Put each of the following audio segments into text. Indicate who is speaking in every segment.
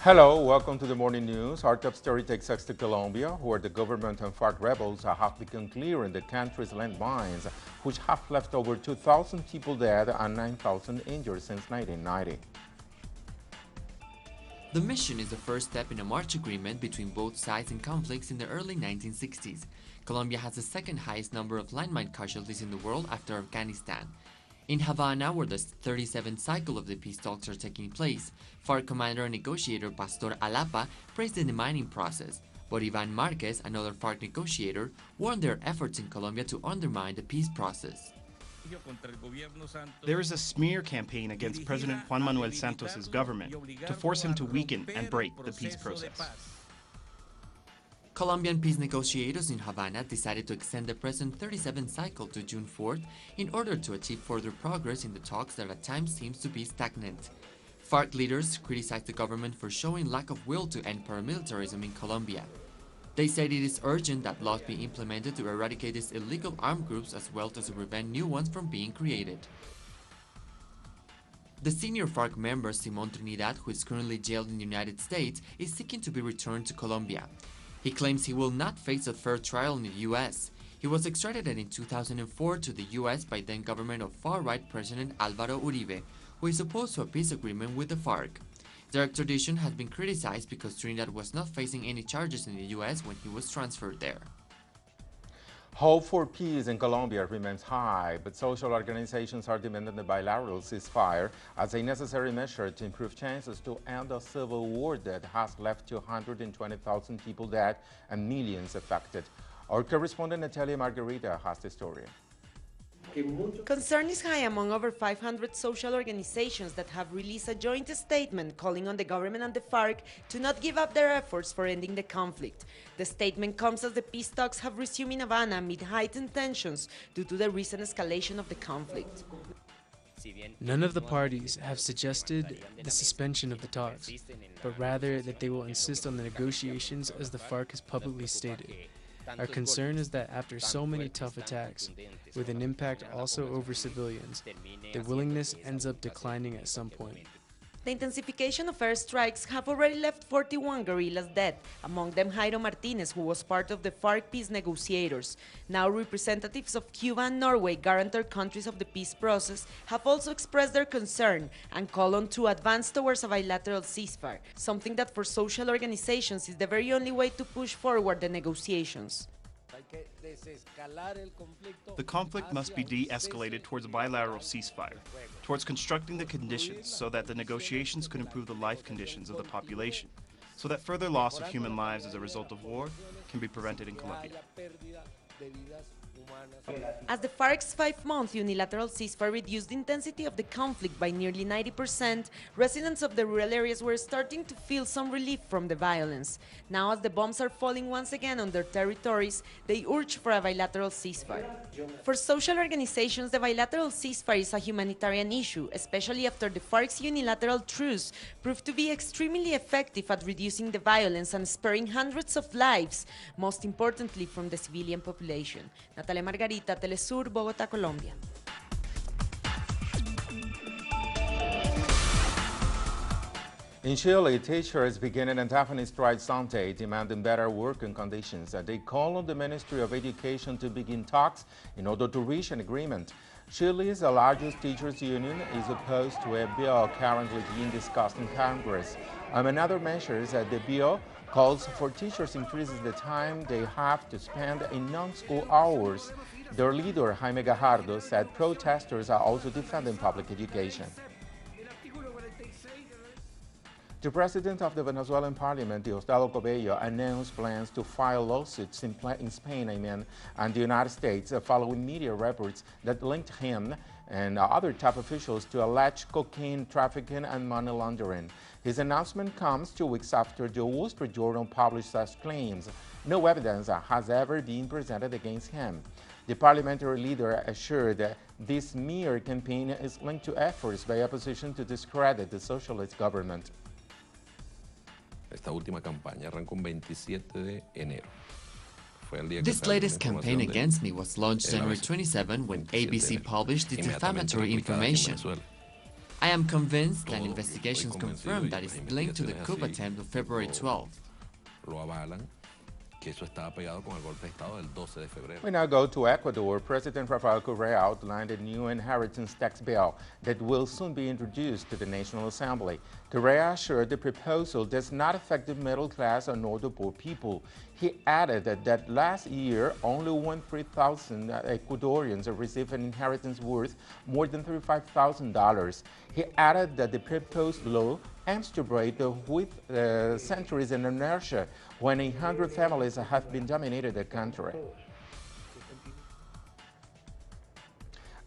Speaker 1: Hello, welcome to the morning news. Our top story takes us to Colombia, where the government and FARC rebels have begun clearing the country's landmines, which have left over 2,000 people dead and 9,000 injured since 1990.
Speaker 2: The mission is the first step in a March agreement between both sides in conflicts in the early 1960s. Colombia has the second highest number of landmine casualties in the world after Afghanistan. In Havana, where the 37th cycle of the peace talks are taking place, FARC commander and negotiator Pastor Alapa praised the demining process, but Ivan Marquez, another FARC negotiator, warned their efforts in Colombia to undermine the peace process.
Speaker 3: There is a smear campaign against President Juan Manuel Santos' government to force him to weaken and break the peace process.
Speaker 2: Colombian peace negotiators in Havana decided to extend the present 37th cycle to June 4th in order to achieve further progress in the talks that at times seems to be stagnant. FARC leaders criticized the government for showing lack of will to end paramilitarism in Colombia. They said it is urgent that laws be implemented to eradicate these illegal armed groups as well as to prevent new ones from being created. The senior FARC member Simón Trinidad, who is currently jailed in the United States, is seeking to be returned to Colombia. He claims he will not face a fair trial in the U.S. He was extradited in 2004 to the U.S. by then-government of far-right President Álvaro Uribe, who is opposed to a peace agreement with the FARC. Their extradition has been criticized because Trinidad was not facing any charges in the U.S. when he was transferred there.
Speaker 1: Hope for peace in Colombia remains high, but social organizations are demanding the bilateral ceasefire as a necessary measure to improve chances to end a civil war that has left 220,000 people dead and millions affected. Our correspondent Natalia Margarita has the story.
Speaker 4: Concern is high among over 500 social organizations that have released a joint statement calling on the government and the FARC to not give up their efforts for ending the conflict. The statement comes as the peace talks have resumed in Havana amid heightened tensions due to the recent escalation of the conflict.
Speaker 5: None of the parties have suggested the suspension of the talks, but rather that they will insist on the negotiations as the FARC has publicly stated. Our concern is that after so many tough attacks, with an impact also over civilians, the willingness ends up declining at some point.
Speaker 4: The intensification of airstrikes have already left 41 guerrillas dead, among them Jairo Martinez, who was part of the FARC peace negotiators. Now representatives of Cuba and Norway, guarantor countries of the peace process, have also expressed their concern and call on to advance towards a bilateral ceasefire, something that for social organizations is the very only way to push forward the negotiations.
Speaker 3: The conflict must be de-escalated towards a bilateral ceasefire, towards constructing the conditions so that the negotiations could improve the life conditions of the population, so that further loss of human lives as a result of war can be prevented in Colombia.
Speaker 4: As the FARC's 5-month unilateral ceasefire reduced the intensity of the conflict by nearly 90%, residents of the rural areas were starting to feel some relief from the violence. Now, as the bombs are falling once again on their territories, they urge for a bilateral ceasefire. For social organizations, the bilateral ceasefire is a humanitarian issue, especially after the FARC's unilateral truce proved to be extremely effective at reducing the violence and sparing hundreds of lives, most importantly from the civilian population. Natalia Margarita, Telesur, Bogotá, Colombia.
Speaker 1: In Chile, teachers began an indefinite strike Sunday demanding better working conditions. They call on the Ministry of Education to begin talks in order to reach an agreement. Chile's largest teachers' union is opposed to a bill currently being discussed in Congress. Among other measures, the bill calls for teachers increases the time they have to spend in non-school hours. Their leader, Jaime Gajardo, said protesters are also defending public education. The president of the Venezuelan parliament, Diosdado Cabello, announced plans to file lawsuits in Spain and the United States following media reports that linked him and other top officials to alleged cocaine trafficking and money laundering. His announcement comes 2 weeks after the Wall Street Journal published such claims. No evidence has ever been presented against him. The parliamentary leader assured that this smear campaign is linked to efforts by opposition to discredit the socialist government.
Speaker 6: Esta última campaña arrancó el 27 de enero.
Speaker 2: This latest campaign against me was launched January 27 when ABC published the defamatory information. I am convinced that investigations confirm that it's linked to the coup attempt of February 12th.
Speaker 6: Lo avalan, que eso estaba pegado con el golpe de Estado del 12 de febrero.
Speaker 1: We now go to Ecuador. President Rafael Correa outlined a new inheritance tax bill that will soon be introduced to the National Assembly. Correa assured the proposal does not affect the middle class nor the poor people. He added that last year, only 1,300 Ecuadorians received an inheritance worth more than $35,000. He added that the proposed law aims to break with centuries in inertia when 100 families have been dominated the country.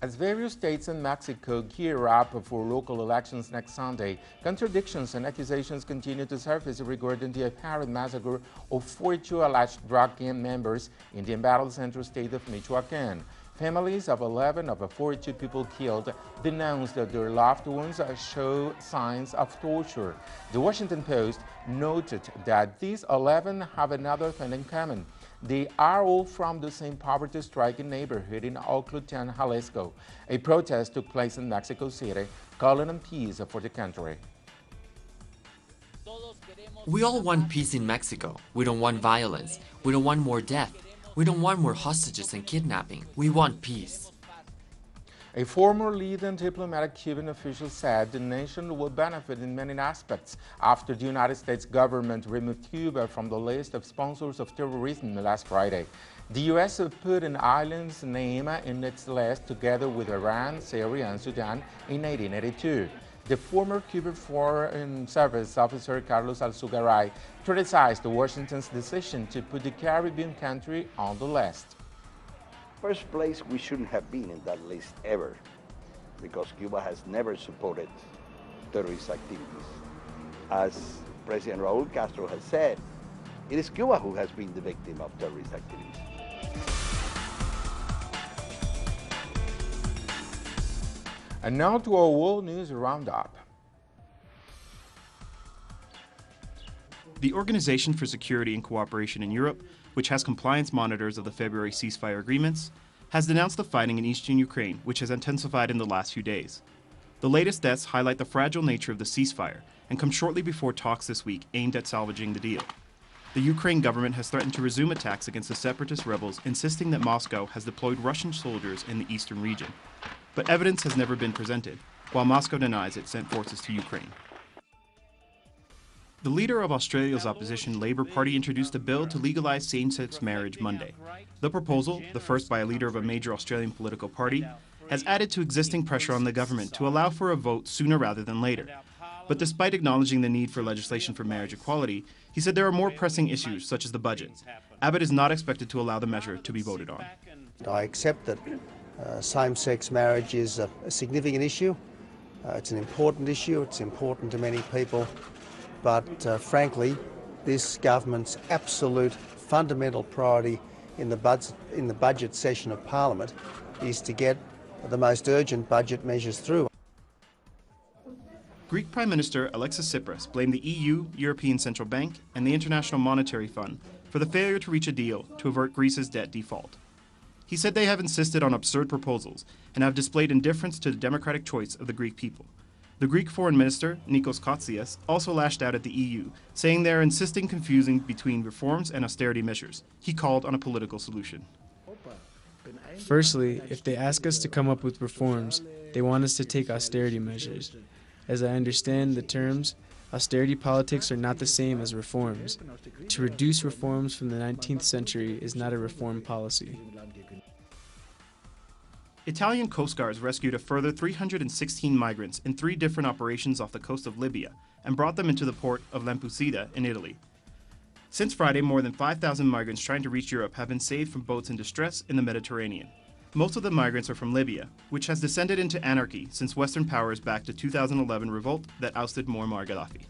Speaker 1: As various states in Mexico gear up for local elections next Sunday, contradictions and accusations continue to surface regarding the apparent massacre of 42 alleged drug gang members in the embattled central state of Michoacán. Families of 11 of the 42 people killed denounced that their loved ones show signs of torture. The Washington Post noted that these 11 have another thing in common. They are all from the same poverty-stricken neighborhood in Oclutan, Jalisco. A protest took place in Mexico City, calling on peace for the country.
Speaker 2: We all want peace in Mexico. We don't want violence. We don't want more death. We don't want more hostages and kidnapping. We want peace.
Speaker 1: A former leading diplomatic Cuban official said the nation will benefit in many aspects after the United States government removed Cuba from the list of sponsors of terrorism last Friday. The U.S. put an island's name in its list together with Iran, Syria, and Sudan in 1982. The former Cuban Foreign Service officer Carlos Alzugaray criticized Washington's decision to put the Caribbean country on the list.
Speaker 7: First place, we shouldn't have been in that list ever, because Cuba has never supported terrorist activities. As President Raúl Castro has said, it is Cuba who has been the victim of terrorist activities.
Speaker 1: And now to our World News Roundup.
Speaker 3: The Organization for Security and Cooperation in Europe, which has compliance monitors of the February ceasefire agreements, has denounced the fighting in eastern Ukraine, which has intensified in the last few days. The latest deaths highlight the fragile nature of the ceasefire and come shortly before talks this week aimed at salvaging the deal. The Ukraine government has threatened to resume attacks against the separatist rebels, insisting that Moscow has deployed Russian soldiers in the eastern region. But evidence has never been presented, while Moscow denies it sent forces to Ukraine. The leader of Australia's opposition Labour Party introduced a bill to legalize same-sex marriage Monday. The proposal, the first by a leader of a major Australian political party, has added to existing pressure on the government to allow for a vote sooner rather than later. But despite acknowledging the need for legislation for marriage equality, he said there are more pressing issues, such as the budget. Abbott is not expected to allow the measure to be voted on.
Speaker 8: I accept that same-sex marriage is a significant issue. It's an important issue. It's important to many people. But frankly, this government's absolute fundamental priority in the budget session of Parliament is to get the most urgent budget measures through.
Speaker 3: Greek Prime Minister Alexis Tsipras blamed the EU, European Central Bank, and the International Monetary Fund for the failure to reach a deal to avert Greece's debt default. He said they have insisted on absurd proposals and have displayed indifference to the democratic choice of the Greek people. The Greek Foreign Minister, Nikos Kotzias, also lashed out at the EU, saying they are insisting confusing between reforms and austerity measures. He called on a political solution.
Speaker 5: Firstly, if they ask us to come up with reforms, they want us to take austerity measures. As I understand the terms, austerity politics are not the same as reforms. To reduce reforms from the 19th century is not a reform policy.
Speaker 3: Italian Coast Guards rescued a further 316 migrants in 3 different operations off the coast of Libya and brought them into the port of Lampedusa in Italy. Since Friday, more than 5,000 migrants trying to reach Europe have been saved from boats in distress in the Mediterranean. Most of the migrants are from Libya, which has descended into anarchy since Western powers backed a 2011 revolt that ousted Muammar Gaddafi.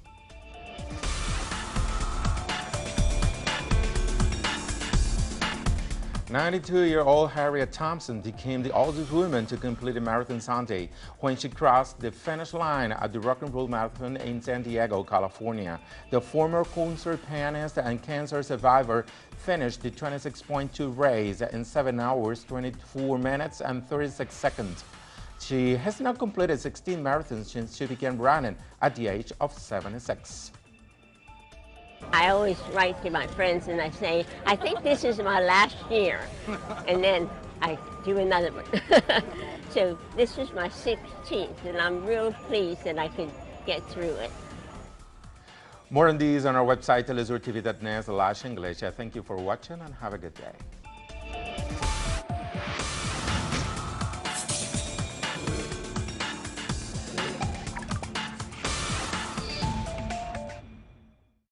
Speaker 1: 92-year-old Harriet Thompson became the oldest woman to complete a marathon Sunday when she crossed the finish line at the Rock and Roll Marathon in San Diego, California. The former concert pianist and cancer survivor finished the 26.2 race in 7 hours, 24 minutes, and 36 seconds. She has now completed 16 marathons since she began running at the age of 76.
Speaker 9: I always write to my friends and I say, I think this is my last year. And then I do another one. So this is my 16th, and I'm real pleased that I could get through it.
Speaker 1: More on these on our website, telesurtv.net/English. Thank you for watching and have a good day.